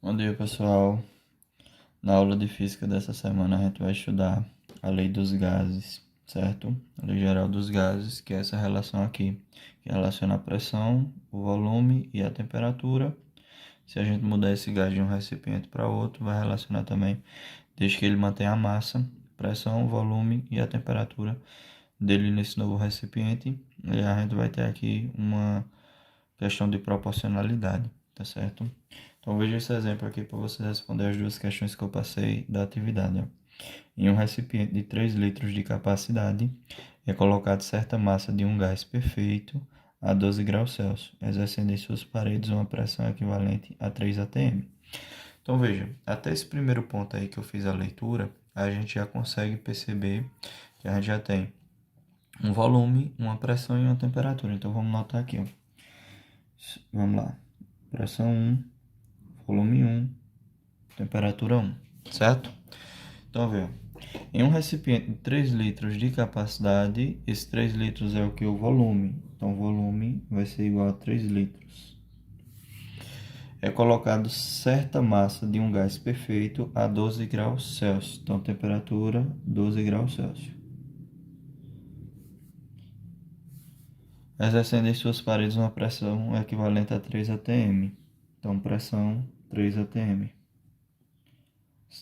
Bom dia, pessoal. Na aula de física dessa semana a gente vai estudar a lei dos gases, certo? A lei geral dos gases, que é essa relação aqui, que relaciona a pressão, o volume e a temperatura. Se a gente mudar esse gás de um recipiente para outro, vai relacionar também, desde que ele mantenha a massa, pressão, volume e a temperatura dele nesse novo recipiente. E a gente vai ter aqui uma questão de proporcionalidade, tá certo? Então veja esse exemplo aqui para você responder as duas questões que eu passei da atividade. Ó. Em um recipiente de 3 litros de capacidade, é colocado certa massa de um gás perfeito a 12 graus Celsius, exercendo em suas paredes uma pressão equivalente a 3 atm. Então veja, até esse primeiro ponto aí que eu fiz a leitura, a gente já consegue perceber que a gente já tem um volume, uma pressão e uma temperatura. Então vamos notar aqui, ó. Vamos lá. Pressão 1, volume 1, temperatura 1, certo? Então, veja, em um recipiente de 3 litros de capacidade, esse 3 litros é o que? O volume. Então, o volume vai ser igual a 3 litros. É colocado certa massa de um gás perfeito a 12 graus Celsius. Então, temperatura 12 graus Celsius. Exercendo em suas paredes uma pressão equivalente a 3 atm. Então, pressão 3 atm.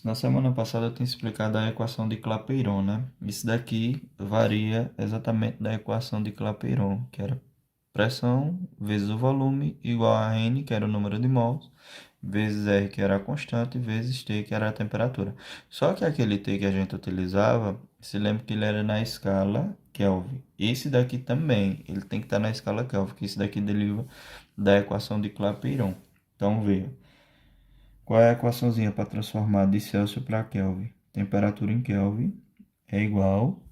Na semana passada eu tinha explicado a equação de Clapeyron, né? Isso daqui varia exatamente da equação de Clapeyron, que era pressão vezes o volume igual a N, que era o número de mols, vezes R, que era a constante, vezes T, que era a temperatura. Só que aquele T que a gente utilizava, se lembra que ele era na escala Kelvin. Esse daqui também, ele tem que estar na escala Kelvin, que esse daqui deriva da equação de Clapeyron. Então, veja. Qual é a equaçãozinha para transformar de Celsius para Kelvin? Temperatura em Kelvin é igual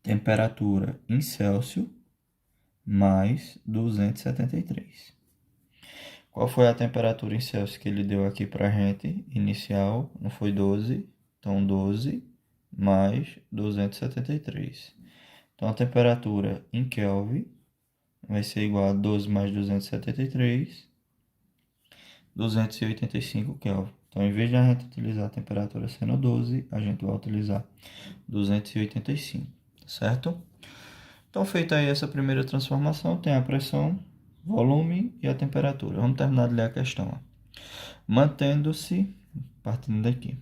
temperatura em Celsius mais 273. Qual foi a temperatura em Celsius que ele deu aqui para a gente? Inicial, não foi 12, então 12 mais 273. Então a temperatura em Kelvin vai ser igual a 12 mais 273, 285 Kelvin. Então, em vez de a gente utilizar a temperatura sendo 12, a gente vai utilizar 285, certo? Então, feita aí essa primeira transformação, tem a pressão, volume e a temperatura. Vamos terminar de ler a questão. Ó. Mantendo-se, partindo daqui,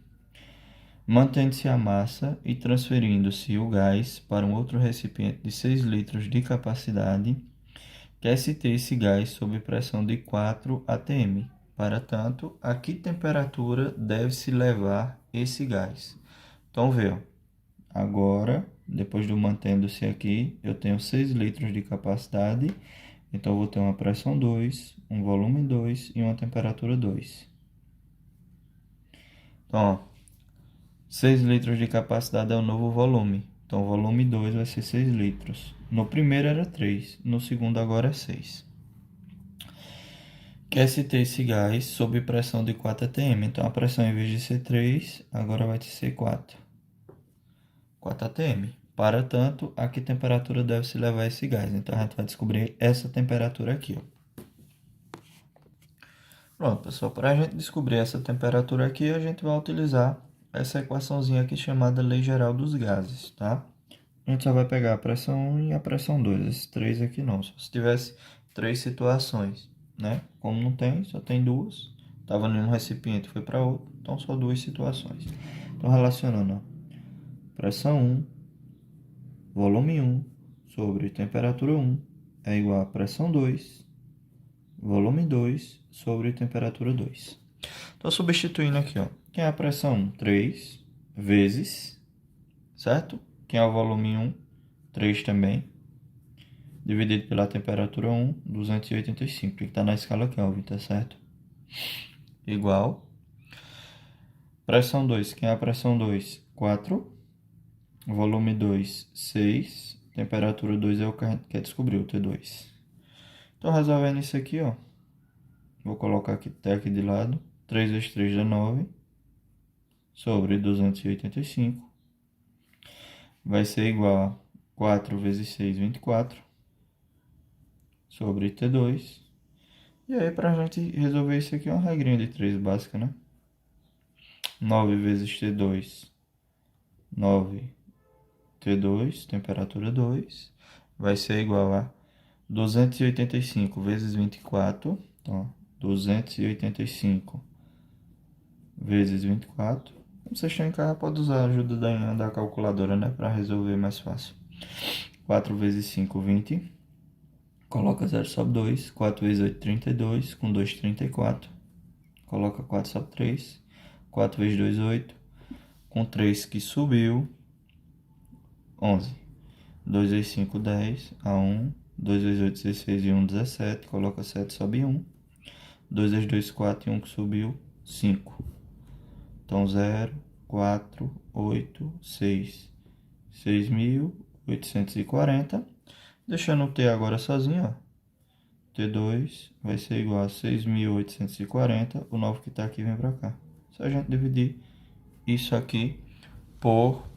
mantendo-se a massa e transferindo-se o gás para um outro recipiente de 6 litros de capacidade, quer-se ter esse gás sob pressão de 4 atm. Para tanto, a que temperatura deve-se levar esse gás? Então, vê, agora, depois do mantendo-se aqui, eu tenho 6 litros de capacidade, então eu vou ter uma pressão 2, um volume 2 e uma temperatura 2. Então, ó, 6 litros de capacidade é o novo volume, então o volume 2 vai ser 6 litros. No primeiro era 3, no segundo agora é 6. Quer-se ter esse gás sob pressão de 4 atm. Então, a pressão, em vez de ser 3, agora vai ser 4. 4 atm. Para tanto, a que temperatura deve se levar esse gás? Então, a gente vai descobrir essa temperatura aqui. Ó. Pronto, pessoal. Para a gente descobrir essa temperatura aqui, a gente vai utilizar essa equaçãozinha aqui chamada Lei Geral dos Gases, tá? A gente só vai pegar a pressão 1 e a pressão 2. Esses três aqui não. Se tivesse 3 situações, né? Como não tem, só tem duas. Estava em um recipiente, foi para outro. Então, só duas situações. Então, relacionando, ó, pressão 1, volume 1 sobre temperatura 1 é igual a pressão 2, volume 2 sobre temperatura 2. Então, substituindo aqui, ó, quem é a pressão 1? 3 vezes, certo? Quem é o volume 1? 3 também. Dividido pela temperatura 1, 285, que está na escala Kelvin, tá certo? Igual. Pressão 2, quem é a pressão 2? 4. Volume 2, 6. Temperatura 2 é o que a gente quer descobrir, o T2. Então, resolvendo isso aqui, ó. Vou colocar aqui até aqui de lado. 3 vezes 3 dá 9. Sobre 285. Vai ser igual a 4 vezes 6, 24. Sobre T2. E aí, pra gente resolver isso aqui, é uma regrinha de 3 básica, né? 9 vezes T2, 9 T2, temperatura 2, vai ser igual a 285 vezes 24. Então, 285 vezes 24. Como vocês estão em casa, pode usar a ajuda da calculadora, né? Para resolver mais fácil. 4 vezes 5, 20. Coloca 0, sobe 2. 4 vezes 8, 32. Com 2, 34. Coloca 4, sobe 3. 4 vezes 2, 8. Com 3 que subiu, 11. 2 vezes 5, 10. A 1. 2 vezes 8, 16 e 1, 17. Coloca 7, sobe 1. 2 vezes 2, 4 e 1 que subiu, 5. Então 0, 4, 8, 6. 6.840. Deixando o T agora sozinho, ó. T2 vai ser igual a 6.840. O 9 que está aqui vem para cá. Se a gente dividir isso aqui por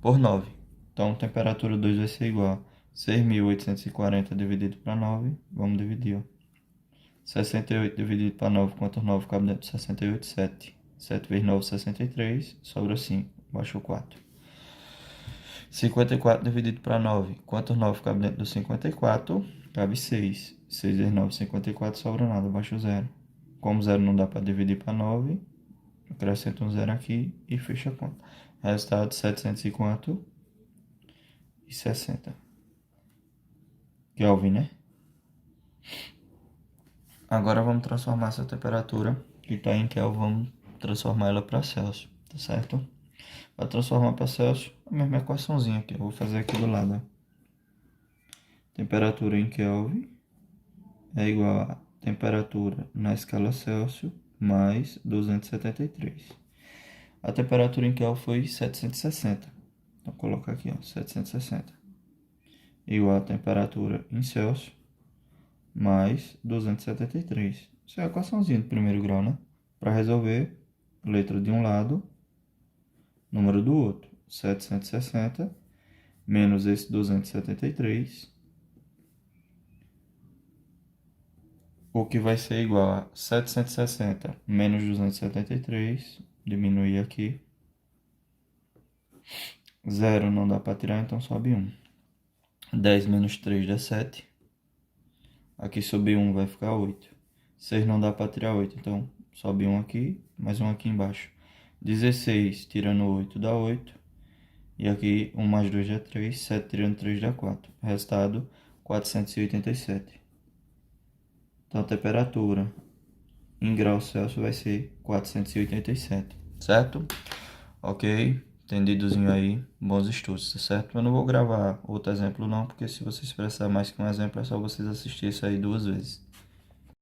9. Então, temperatura 2 vai ser igual a 6.840 dividido para 9. Vamos dividir, ó. 68 dividido para 9, quantos 9 cabe dentro de 68? 7. 7 vezes 9, 63. Sobra 5. Baixa o 4. 54 dividido para 9. Quantos 9 cabe dentro do 54? Cabe 6. 6 vezes 9, 54. Sobra nada. Baixa o 0. Como 0 não dá para dividir para 9, acrescenta um 0 aqui e fecha a conta. Resultado 700 e quanto? E 60. Kelvin, né? Agora vamos transformar essa temperatura que está em Kelvin, vamos transformar ela para Celsius, tá certo? Para transformar para Celsius, a mesma equaçãozinha que eu vou fazer aqui do lado, ó. Temperatura em Kelvin é igual a temperatura na escala Celsius mais 273. A temperatura em Kelvin foi 760. Então, vou colocar aqui, ó, 760. Igual a temperatura em Celsius mais 273. Isso é a equaçãozinha do primeiro grau, né? Para resolver, letra de um lado, número do outro. 760 menos esse 273, o que vai ser igual a 760 menos 273, diminuir aqui. 0 não dá para tirar, então sobe 1. 10 menos 3 dá 7. Aqui sobe 1 vai ficar 8. 6 não dá para tirar 8, então sobe 1 aqui, mais 1 aqui embaixo. 16 tirando 8 dá 8. E aqui 1 mais 2 dá 3. 7 tirando 3 dá 4. Resultado 487. Então a temperatura em graus Celsius vai ser 487, certo? Ok? Entendidozinho aí, bons estudos, tá certo? Eu não vou gravar outro exemplo não, porque se vocês precisarem mais que um exemplo, é só vocês assistirem isso aí 2 vezes.